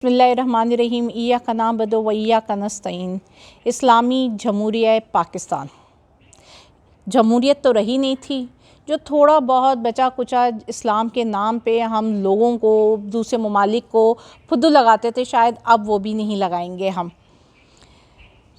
बिस्मिल्लाहिर्रहमानिर्रहीम इय्याका नअबुदु व इय्याका नस्तईन। इस्लामी जमहूरिया पाकिस्तान जमहूरियत तो रही नहीं थी। जो थोड़ा बहुत बचा कुचा इस्लाम के नाम पे हम लोगों को, दूसरे ममालिक को फुद्दू लगाते थे, शायद अब वो भी नहीं लगाएंगे हम।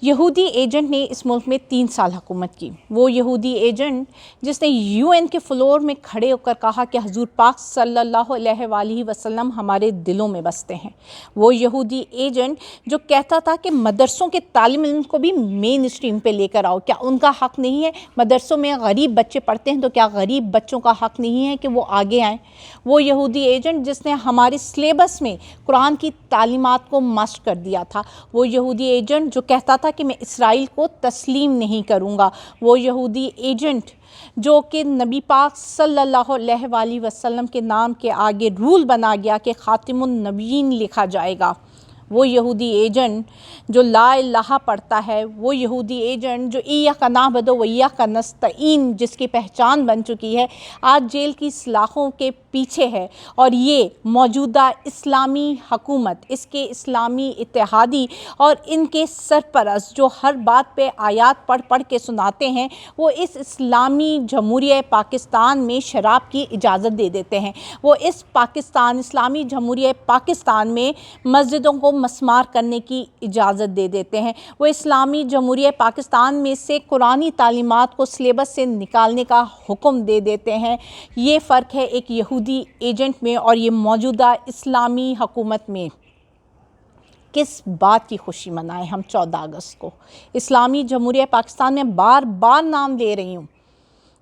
यहूदी एजेंट ने इस मुल्क में 3 साल हुकूमत की। वो यहूदी एजेंट जिसने यूएन के फ्लोर में खड़े होकर कहा कि हजूर पाक सल्लल्लाहु अलैहि वसल्लम हमारे दिलों में बसते हैं। वो यहूदी एजेंट जो कहता था कि मदरसों के तालिम इल्म को भी मेन स्ट्रीम पे लेकर आओ। क्या उनका हक़ नहीं है? मदरसों में गरीब बच्चे पढ़ते हैं तो क्या गरीब बच्चों का हक़ नहीं है कि वो आगे आएँ? वो यहूदी एजेंट जिसने हमारे सिलेबस में कुरान की तालीमात को मस्ट कर दिया था। वो यहूदी एजेंट जो कहता था कि मैं इसराइल को तस्लीम नहीं करूँगा। वो यहूदी एजेंट जो कि नबी पाक सल्लल्लाहु अलैहि वसल्लम के नाम के आगे रूल बना गया कि ख़ातिमुन नबीयीन लिखा जाएगा। वो यहूदी एजेंट जो ला इलाहा पढ़ता है। वो यहूदी एजेंट जो इय्याका नअबुदु व इय्याका नस्तईन जिसकी पहचान बन चुकी है, आज जेल की सलाखों के पीछे है। और ये मौजूदा इस्लामी हुकूमत, इसके इस्लामी इत्तेहादी और इनके सरपरस्त जो हर बात पे आयात पढ़ पढ़ के सुनाते हैं, वो इस इस्लामी जमहूरिया पाकिस्तान में शराब की इजाज़त दे देते हैं। वो इस पाकिस्तान, इस्लामी जमहूरिया पाकिस्तान में मस्जिदों को मस्मार करने की इजाज़त दे देते हैं। वो इस्लामी जमहूरिया पाकिस्तान में से कुरानी तालीमात को सिलेबस से निकालने का हुक्म दे देते हैं। ये फ़र्क है एक यहूदी एजेंट में और ये मौजूदा इस्लामी हुकूमत में। किस बात की खुशी मनाएं हम 14 अगस्त को? इस्लामी जमहूरिया पाकिस्तान में बार बार नाम ले रही हूँ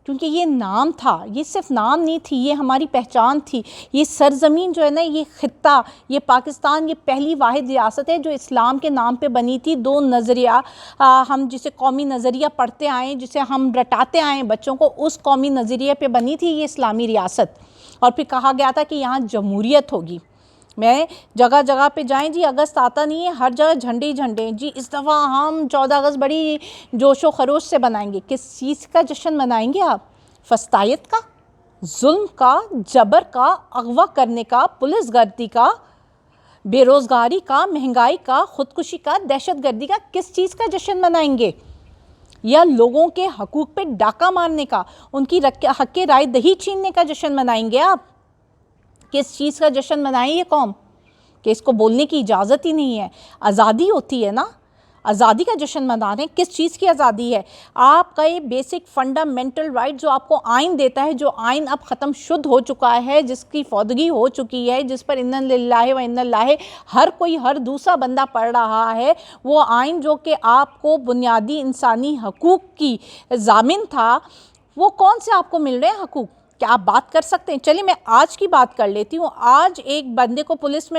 क्योंकि ये नाम था, ये सिर्फ नाम नहीं थी, ये हमारी पहचान थी। ये सरज़मीन जो है ना, ये ख़ित्ता, ये पाकिस्तान, ये पहली वाहिद रियासत है जो इस्लाम के नाम पे बनी थी। 2 नज़रिया, हम जिसे कौमी नज़रिया पढ़ते आए, जिसे हम रटाते आए बच्चों को, उस कौमी नज़रिए पे बनी थी ये इस्लामी रियासत। और फिर कहा गया था कि यहाँ जमहूरियत होगी। मैं जगह जगह पे जाएं जी, अगस्त आता नहीं है, हर जगह झंडे ही झंडे जी। इस दफ़ा हम 14 अगस्त बड़ी जोशो खरोश से बनाएंगे। किस चीज़ का जश्न मनाएंगे आप? फस्तायत का, जुल्म का, जबर का, अगवा करने का, पुलिस गर्दी का, बेरोज़गारी का, महंगाई का, ख़ुदकुशी का, दहशत गर्दी का? किस चीज़ का जश्न मनाएंगे? या लोगों के हकूक़ पे डाका मारने का, उनकी हक़ राय दही छीनने का जश्न मनाएंगे आप? किस चीज़ का जश्न मनाएं ये कौम कि इसको बोलने की इजाज़त ही नहीं है? आज़ादी होती है ना, आज़ादी का जश्न मना रहे हैं। किस चीज़ की आज़ादी है? आपका ये बेसिक फंडामेंटल राइट जो आपको आइन देता है, जो आइन अब ख़त्म शुद्ध हो चुका है, जिसकी फौदगी हो चुकी है, जिस पर इन्ना लिल्लाहि व इन्ना इलैहि हर कोई, हर दूसरा बंदा पढ़ रहा है, वो आइन जो कि आपको बुनियादी इंसानी हकूक़ की ज़ामिन था, वो कौन से आपको मिल रहे हैं हकूक़? क्या आप बात कर सकते हैं? चलिए मैं आज की बात कर लेती हूँ। आज एक बंदे को पुलिस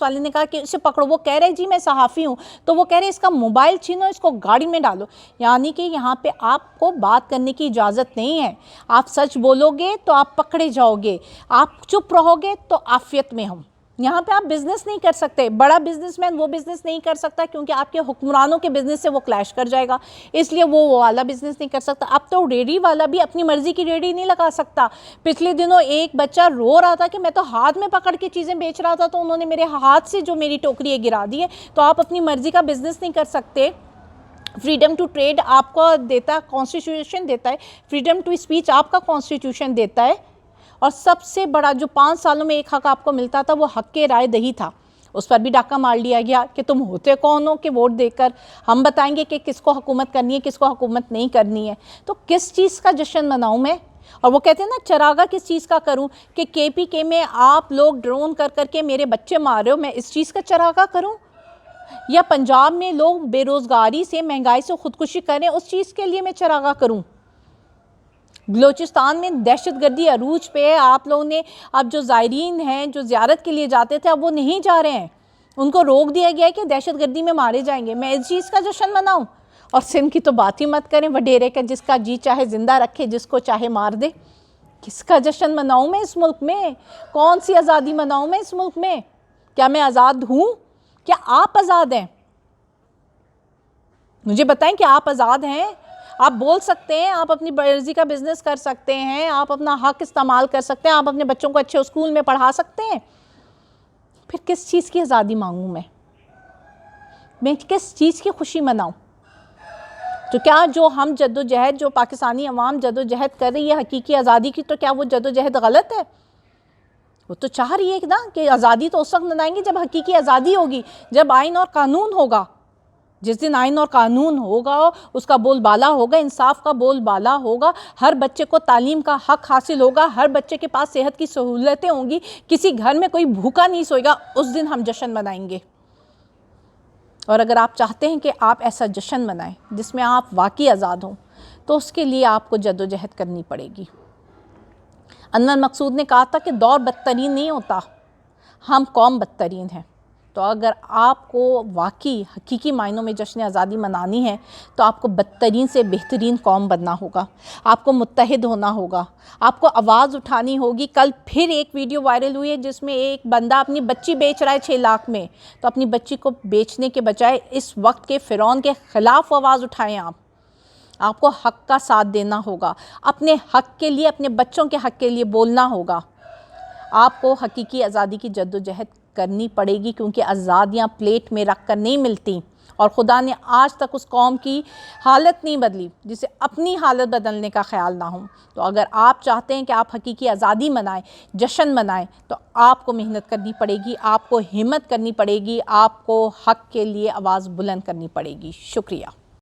वाले ने कहा कि इसे पकड़ो। वो कह रहे जी मैं सहाफ़ी हूँ, तो वो कह रहे इसका मोबाइल छीनो, इसको गाड़ी में डालो। यानी कि यहाँ पे आपको बात करने की इजाज़त नहीं है। आप सच बोलोगे तो आप पकड़े जाओगे, आप चुप रहोगे तो आफ़ियत में हो। यहाँ पे आप बिज़नेस नहीं कर सकते। बड़ा बिज़नेसमैन वो बिज़नेस नहीं कर सकता क्योंकि आपके हुक्मरानों के बिज़नेस से वो क्लैश कर जाएगा, इसलिए वो वाला बिज़नेस नहीं कर सकता। अब तो रेडी वाला भी अपनी मर्ज़ी की रेडी नहीं लगा सकता। पिछले दिनों एक बच्चा रो रहा था कि मैं तो हाथ में पकड़ के चीज़ें बेच रहा था, तो उन्होंने मेरे हाथ से जो मेरी टोकरी है गिरा दी है। तो आप अपनी मर्ज़ी का बिज़नेस नहीं कर सकते। फ्रीडम टू ट्रेड आपको देता, कॉन्स्टिट्यूशन देता है। फ्रीडम टू स्पीच आपका कॉन्स्टिट्यूशन देता है। और सबसे बड़ा जो 5 सालों में एक हक़ आपको मिलता था, वो हक़ राय दही था। उस पर भी डाका मार लिया गया कि तुम होते कौन हो कि वोट देकर हम बताएंगे कि किसको हुकूमत करनी है, किसको हुकूमत नहीं करनी है। तो किस चीज़ का जश्न मनाऊं मैं? और वो कहते हैं ना, चरागा किस चीज़ का करूं कि KPK में आप लोग ड्रोन कर करके मेरे बच्चे मार रहे हो, मैं इस चीज़ का चरागा करूं? या पंजाब में लोग बेरोज़गारी से, महंगाई से ख़ुदकुशी करें, उस चीज़ के लिए मैं चरागा करूँ? बलूचिस्तान में दहशतगर्दी अरूज पे है। आप लोगों ने, अब जो ज़ायरीन हैं जो ज़ियारत के लिए जाते थे, अब वो नहीं जा रहे हैं, उनको रोक दिया गया है कि दहशतगर्दी में मारे जाएंगे। मैं इस चीज़ का जश्न मनाऊं? और सिंध की तो बात ही मत करें, वडेरे का, जिसका जी चाहे ज़िंदा रखे, जिसको चाहे मार दे। किसका जश्न मनाऊं मैं इस मुल्क में? कौन सी आज़ादी मनाऊं मैं इस मुल्क में? क्या मैं आज़ाद हूँ? क्या आप आज़ाद हैं? मुझे बताएं कि आप आज़ाद हैं? आप बोल सकते हैं, आप अपनी मर्जी का बिज़नेस कर सकते हैं, आप अपना हक़ इस्तेमाल कर सकते हैं, आप अपने बच्चों को अच्छे स्कूल में पढ़ा सकते हैं। پھر کس چیز کی آزادی مانگوں میں کس چیز کی خوشی مناؤں؟ تو کیا جو ہم جدوجہد، جو پاکستانی عوام جدوجہد کر رہی ہے حقیقی آزادی کی، تو کیا وہ جدوجہد غلط ہے؟ وہ تو چاہ رہی ہے نا کہ آزادی تو اس وقت منائیں گے جب حقیقی آزادی ہوگی، جب آئین اور قانون ہوگا۔ جس دن آئین اور قانون ہوگا، اس کا بول بالا ہوگا، انصاف کا بول بالا ہوگا، ہر بچے کو تعلیم کا حق حاصل ہوگا، ہر بچے کے پاس صحت کی سہولتیں ہوں گی، کسی گھر میں کوئی بھوکا نہیں سوئے گا، اس دن ہم جشن منائیں گے۔ اور اگر آپ چاہتے ہیں کہ آپ ایسا جشن منائیں جس میں آپ واقعی آزاد ہوں، تو اس کے لیے آپ کو جدوجہد کرنی پڑے گی۔ انور مقصود نے کہا تھا کہ دور بدترین نہیں ہوتا، ہم قوم بدترین ہیں۔ تو اگر آپ کو واقعی حقیقی معنوں میں جشن آزادی منانی ہے تو آپ کو بدترین سے بہترین قوم بننا ہوگا، آپ کو متحد ہونا ہوگا، آپ کو آواز اٹھانی ہوگی۔ کل پھر ایک ویڈیو وائرل ہوئی ہے جس میں ایک بندہ اپنی بچی بیچ رہا ہے 6 لاکھ میں، تو اپنی بچی کو بیچنے کے بجائے اس وقت کے فرعون کے خلاف آواز اٹھائیں۔ آپ کو حق کا ساتھ دینا ہوگا، اپنے حق کے لیے، اپنے بچوں کے حق کے لیے بولنا ہوگا۔ آپ کو حقیقی آزادی کی جدوجہد کرنی پڑے گی، کیونکہ آزادیاں پلیٹ میں رکھ کر نہیں ملتی، اور خدا نے آج تک اس قوم کی حالت نہیں بدلی جسے اپنی حالت بدلنے کا خیال نہ ہو۔ تو اگر آپ چاہتے ہیں کہ آپ حقیقی آزادی منائیں، جشن منائیں، تو آپ کو محنت کرنی پڑے گی، آپ کو ہمت کرنی پڑے گی، آپ کو حق کے لیے آواز بلند کرنی پڑے گی۔ شکریہ۔